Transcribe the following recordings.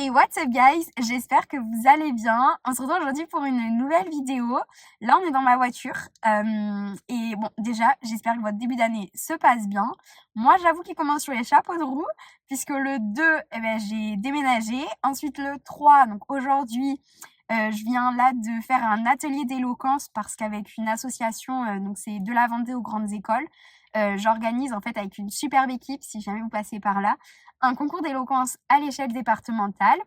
Hey, what's up guys? J'espère que vous allez bien. On se retrouve aujourd'hui pour une nouvelle vidéo. Là, on est dans ma voiture. Et bon, déjà, j'espère que votre début d'année se passe bien. Moi, j'avoue qu'il commence sur les chapeaux de roue, puisque le 2, j'ai déménagé. Ensuite, le 3, donc aujourd'hui, je viens là de faire un atelier d'éloquence parce qu'avec une association, donc c'est de la Vendée aux grandes écoles, j'organise en fait avec une superbe équipe, si jamais vous passez par là, un concours d'éloquence à l'échelle départementale.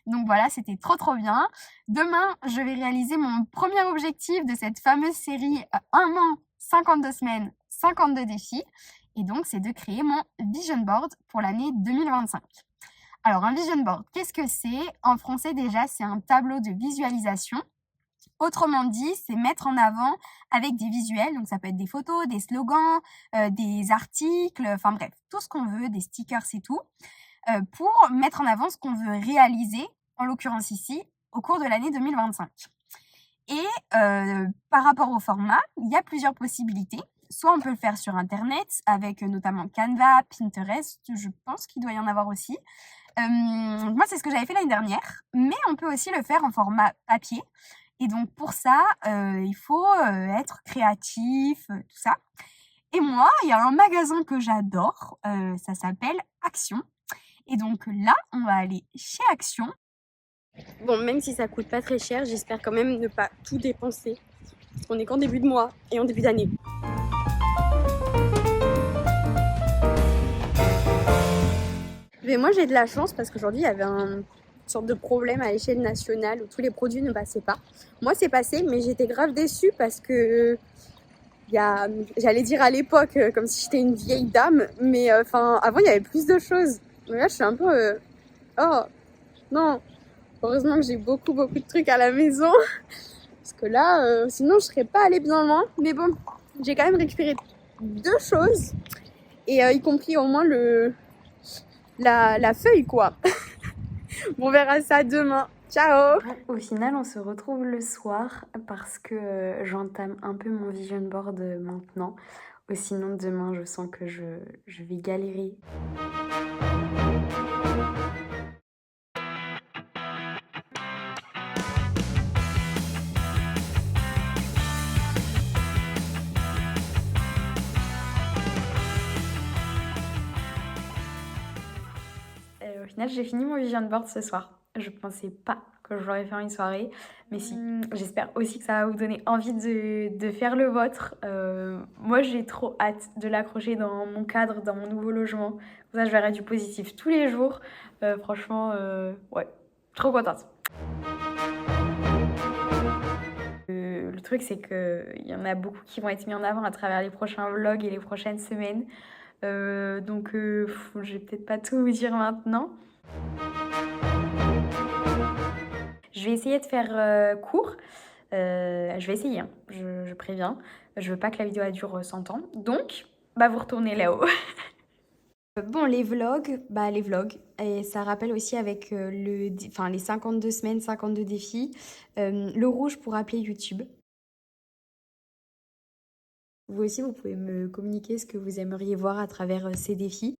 Donc voilà, c'était trop bien. Demain, je vais réaliser mon premier objectif de cette fameuse série 1 an, 52 semaines, 52 défis. Et donc, c'est de créer mon vision board pour l'année 2025. Alors, un vision board, qu'est-ce que c'est? En français, déjà, c'est un tableau de visualisation. Autrement dit, c'est mettre en avant avec des visuels, donc ça peut être des photos, des slogans, des articles, enfin bref, tout ce qu'on veut, des stickers et tout, pour mettre en avant ce qu'on veut réaliser, en l'occurrence ici, au cours de l'année 2025. Et par rapport au format, il y a plusieurs possibilités. Soit on peut le faire sur Internet, avec notamment Canva, Pinterest, je pense qu'il doit y en avoir aussi. Moi, c'est ce que j'avais fait l'année dernière, mais on peut aussi le faire en format papier. Et donc pour ça, il faut être créatif, tout ça. Et moi, il y a un magasin que j'adore, ça s'appelle Action. Et donc là, on va aller chez Action. Bon, même si ça coûte pas très cher, j'espère quand même ne pas tout dépenser. Parce qu'on est qu'en début de mois et en début d'année. Mais moi j'ai de la chance parce qu'aujourd'hui il y avait une sorte de problème à l'échelle nationale où tous les produits ne passaient pas. Moi c'est passé, mais j'étais grave déçue parce que j'allais dire à l'époque comme si j'étais une vieille dame, mais avant il y avait plus de choses. Mais là je suis un peu oh non, heureusement que j'ai beaucoup de trucs à la maison parce que là sinon je serais pas allée bien loin. Mais bon, j'ai quand même récupéré 2 choses et y compris au moins la feuille quoi. Bon, on verra ça demain. Ciao. Au final, on se retrouve le soir parce que j'entame un peu mon vision board maintenant. Sinon, demain, je sens que je vais galérer. Au final, j'ai fini mon vision board ce soir. Je pensais pas que j'aurais fait une soirée, mais si. J'espère aussi que ça va vous donner envie de faire le vôtre. Moi, j'ai trop hâte de l'accrocher dans mon cadre, dans mon nouveau logement. Comme ça, je verrai du positif tous les jours. Franchement, ouais, trop contente. Le truc, c'est qu'il y en a beaucoup qui vont être mis en avant à travers les prochains vlogs et les prochaines semaines. Donc, je vais peut-être pas tout vous dire maintenant. Je vais essayer de faire court. Je vais essayer, hein. Je préviens. Je veux pas que la vidéo elle dure 100 ans. Donc, vous retournez là-haut. Bon, les vlogs. Et ça rappelle aussi avec les 52 semaines, 52 défis. Le rouge pour appeler YouTube. Vous aussi, vous pouvez me communiquer ce que vous aimeriez voir à travers ces défis.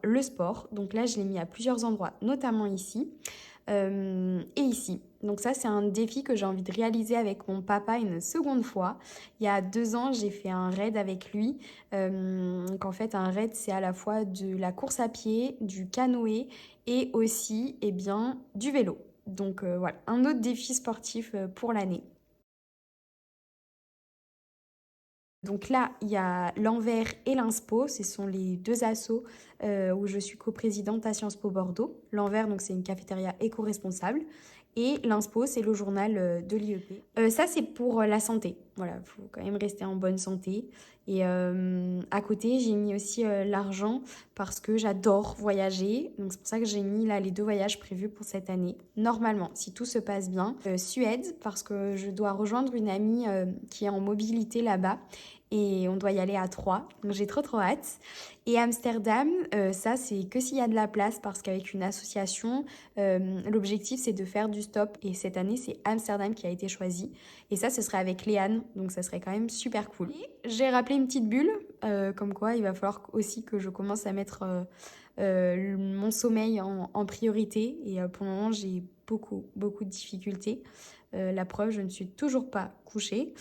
Le sport, donc là je l'ai mis à plusieurs endroits, notamment ici et ici. Donc ça c'est un défi que j'ai envie de réaliser avec mon papa une seconde fois. Il y a 2 ans j'ai fait un raid avec lui. Donc en fait un raid c'est à la fois de la course à pied, du canoë et aussi du vélo. Donc voilà, un autre défi sportif pour l'année. Donc là, il y a l'Envers et l'Inspo, ce sont les 2 assos où je suis coprésidente à Sciences Po Bordeaux. L'Envers, donc c'est une cafétéria éco-responsable et l'Inspo, c'est le journal de l'IEP. Ça, c'est pour la santé. Voilà, il faut quand même rester en bonne santé. Et à côté, j'ai mis aussi l'argent parce que j'adore voyager. Donc c'est pour ça que j'ai mis là les 2 voyages prévus pour cette année. Normalement, si tout se passe bien. Suède, parce que je dois rejoindre une amie qui est en mobilité là-bas. Et on doit y aller à 3. Donc j'ai trop hâte. Et Amsterdam, ça c'est que s'il y a de la place parce qu'avec une association, l'objectif c'est de faire du stop. Et cette année c'est Amsterdam qui a été choisi. Et ça ce serait avec Léane, donc ça serait quand même super cool. Et j'ai rappelé une petite bulle, comme quoi il va falloir aussi que je commence à mettre mon sommeil en priorité. Et pour le moment, j'ai beaucoup de difficultés. La preuve, je ne suis toujours pas couchée.